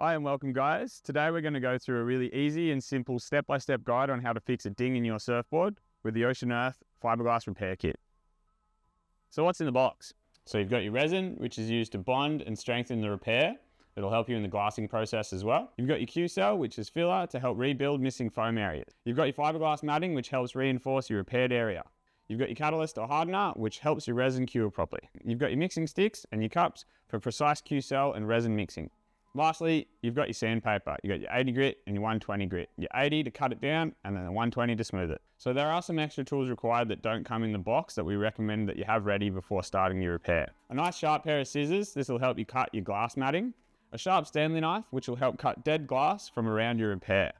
Hi and welcome guys. Today we're going to go through a really easy and simple step-by-step guide on how to fix a ding in your surfboard with the Ocean Earth Fibreglass repair kit. So what's in the box? So you've got your resin, which is used to bond and strengthen the repair. It'll help you in the glassing process as well. You've got your Q-cell, which is filler to help rebuild missing foam areas. You've got your fiberglass matting, which helps reinforce your repaired area. You've got your catalyst or hardener, which helps your resin cure properly. You've got your mixing sticks and your cups for precise Q-cell and resin mixing. Lastly, you've got your sandpaper. You've got your 80 grit and your 120 grit. Your 80 to cut it down and then the 120 to smooth it. So there are some extra tools required that don't come in the box that we recommend that you have ready before starting your repair. A nice sharp pair of scissors. This will help you cut your glass matting. A sharp Stanley knife, which will help cut dead glass from around your repair.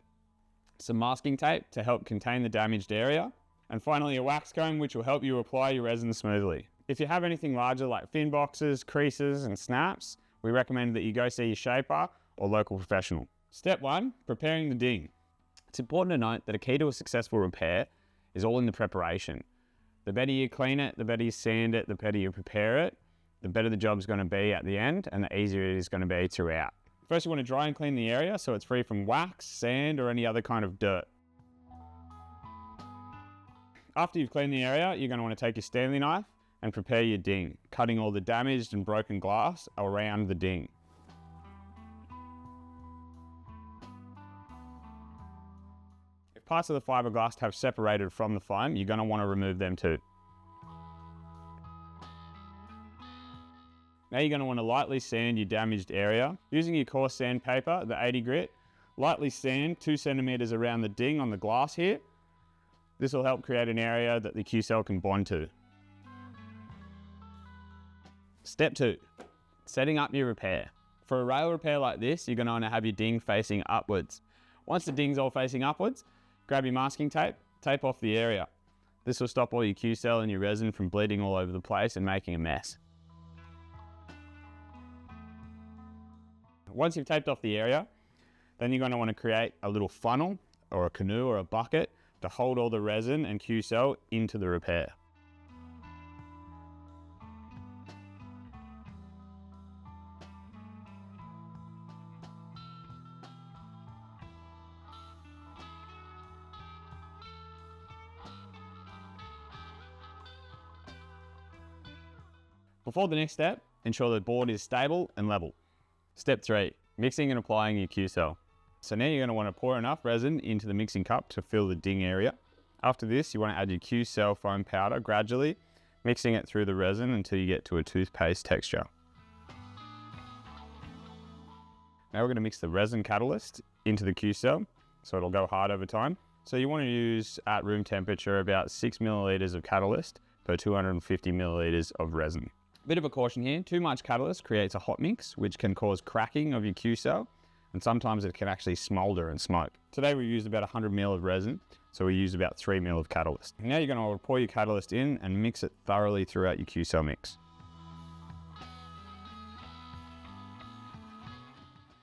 Some masking tape to help contain the damaged area. And finally, a wax comb, which will help you apply your resin smoothly. If you have anything larger like fin boxes, creases, and snaps, we recommend that you go see your shaper or local professional. Step 1, preparing the ding. It's important to note that a key to a successful repair is all in the preparation. The better you clean it, the better you sand it, the better you prepare it, the better the job's going to be at the end and the easier it is going to be throughout. First, you want to dry and clean the area so it's free from wax, sand, or any other kind of dirt. After you've cleaned the area, you're going to want to take your Stanley knife and prepare your ding, cutting all the damaged and broken glass around the ding. If parts of the fiberglass have separated from the foam, you're going to want to remove them too. Now you're going to want to lightly sand your damaged area. Using your coarse sandpaper, the 80 grit, lightly sand 2 centimeters around the ding on the glass here. This will help create an area that the Q-cell can bond to. Step 2, setting up your repair. For a rail repair like this, you're going to want to have your ding facing upwards. Once the ding's all facing upwards, grab your masking tape, tape off the area. This will stop all your Q-cell and your resin from bleeding all over the place and making a mess. Once you've taped off the area, then you're going to want to create a little funnel or a canoe or a bucket to hold all the resin and Q-cell into the repair. Before the next step, ensure the board is stable and level. Step 3, mixing and applying your Q-cell. So now you're going to want to pour enough resin into the mixing cup to fill the ding area. After this, you want to add your Q-cell foam powder gradually, mixing it through the resin until you get to a toothpaste texture. Now we're going to mix the resin catalyst into the Q-cell, so it'll go hard over time. So you want to use, at room temperature, about 6 milliliters of catalyst per 250 milliliters of resin. Bit of a caution here, too much catalyst creates a hot mix, which can cause cracking of your Q-cell, and sometimes it can actually smolder and smoke. Today we used about 100 ml of resin, so we use about 3 ml of catalyst. Now you're going to pour your catalyst in and mix it thoroughly throughout your Q-cell mix.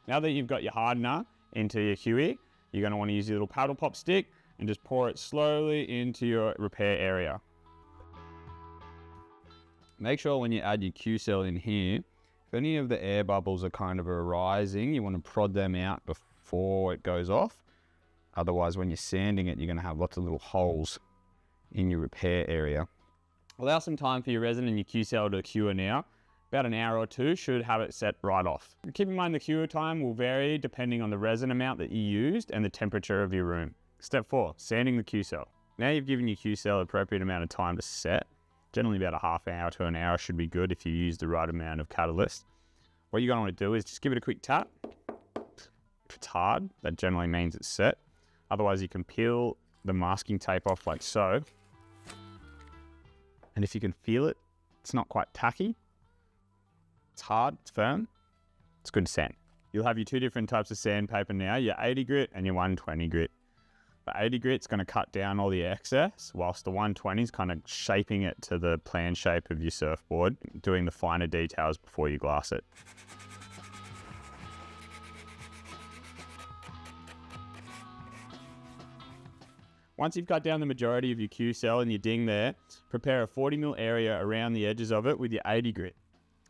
Now that you've got your hardener into your QE, you're going to want to use your little paddle pop stick and just pour it slowly into your repair area. Make sure when you add your Q-cell in here, if any of the air bubbles are kind of arising, you want to prod them out before it goes off. Otherwise, when you're sanding it, you're going to have lots of little holes in your repair area. Allow some time for your resin and your Q-cell to cure now. About an hour or two should have it set right off. Keep in mind the cure time will vary depending on the resin amount that you used and the temperature of your room. Step 4, sanding the Q-cell. Now you've given your Q-cell appropriate amount of time to set. Generally about a half hour to an hour should be good if you use the right amount of catalyst. What you're going to want to do is just give it a quick tap. If it's hard, that generally means it's set. Otherwise you can peel the masking tape off like so. And if you can feel it, it's not quite tacky. It's hard, it's firm. It's good to sand. You'll have your 2 different types of sandpaper now, your 80 grit and your 120 grit. The 80 grit's going to cut down all the excess, whilst the 120 is kind of shaping it to the plan shape of your surfboard, doing the finer details before you glass it. Once you've cut down the majority of your Q-cell and your ding there, prepare a 40 ml area around the edges of it with your 80 grit.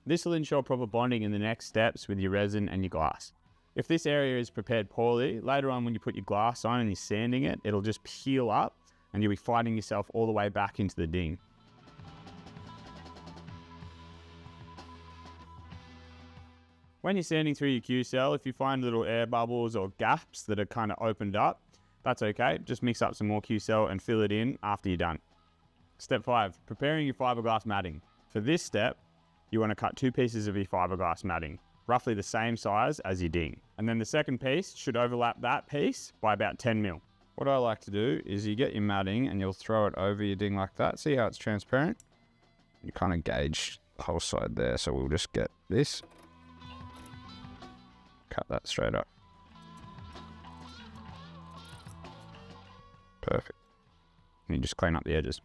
This will ensure proper bonding in the next steps with your resin and your glass. If this area is prepared poorly, later on when you put your glass on and you're sanding it, it'll just peel up and you'll be fighting yourself all the way back into the ding. When you're sanding through your Q-cell, if you find little air bubbles or gaps that are kind of opened up, that's okay. Just mix up some more Q-cell and fill it in after you're done. Step 5, preparing your fiberglass matting. For this step, you want to cut 2 pieces of your fiberglass matting, roughly the same size as your ding. And then the second piece should overlap that piece by about 10 mil. What I like to do is you get your matting and you'll throw it over your ding like that. See how it's transparent? You kind of gauge the whole side there. So we'll just get this. Cut that straight up. Perfect. And you just clean up the edges.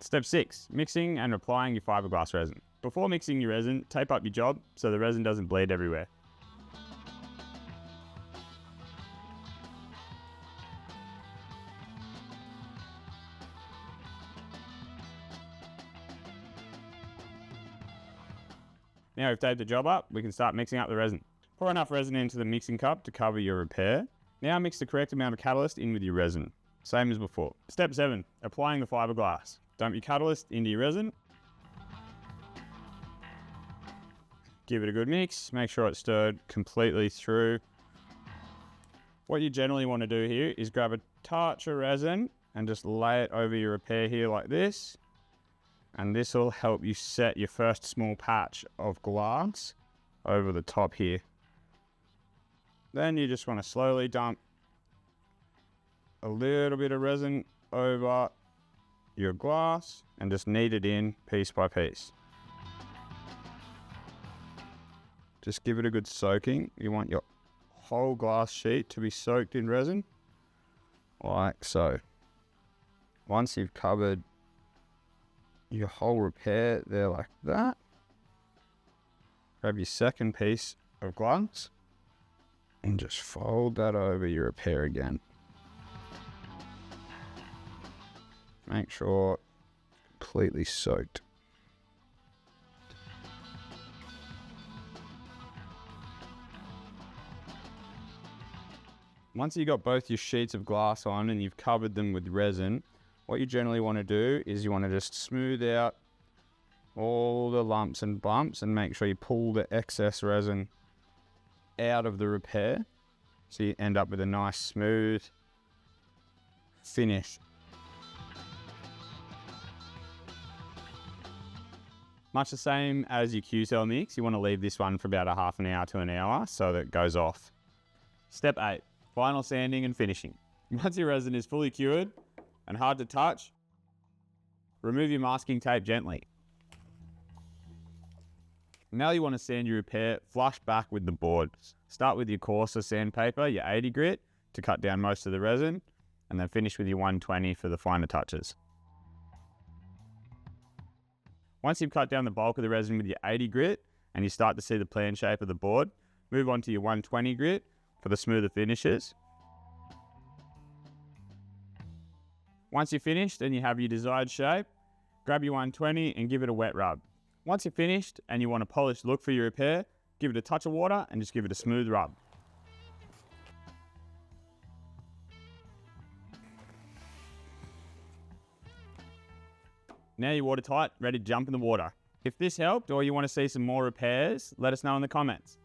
Step 6, mixing and applying your fiberglass resin. Before mixing your resin, tape up your job so the resin doesn't bleed everywhere. Now we've taped the job up, we can start mixing up the resin. Pour enough resin into the mixing cup to cover your repair. Now mix the correct amount of catalyst in with your resin. Same as before. Step 7, applying the fiberglass. Dump your catalyst into your resin. Give it a good mix. Make sure it's stirred completely through. What you generally want to do here is grab a touch of resin and just lay it over your repair here like this. And this will help you set your first small patch of glass over the top here. Then you just want to slowly dump a little bit of resin over your glass and just knead it in piece by piece. Just give it a good soaking. You want your whole glass sheet to be soaked in resin, like so. Once you've covered your whole repair there like that, grab your second piece of glass and just fold that over your repair again. Make sure completely soaked. Once you've got both your sheets of glass on and you've covered them with resin, what you generally want to do is you want to just smooth out all the lumps and bumps and make sure you pull the excess resin out of the repair so you end up with a nice smooth finish. Much the same as your Q-cell mix, you want to leave this one for about a half an hour to an hour so that it goes off. Step 8, final sanding and finishing. Once your resin is fully cured and hard to touch, remove your masking tape gently. Now you want to sand your repair flush back with the board. Start with your coarser sandpaper, your 80 grit, to cut down most of the resin, and then finish with your 120 for the finer touches. Once you've cut down the bulk of the resin with your 80 grit and you start to see the plan shape of the board, move on to your 120 grit for the smoother finishes. Once you're finished and you have your desired shape, grab your 120 and give it a wet rub. Once you're finished and you want a polished look for your repair, give it a touch of water and just give it a smooth rub. Now you're watertight, ready to jump in the water. If this helped or you want to see some more repairs, let us know in the comments.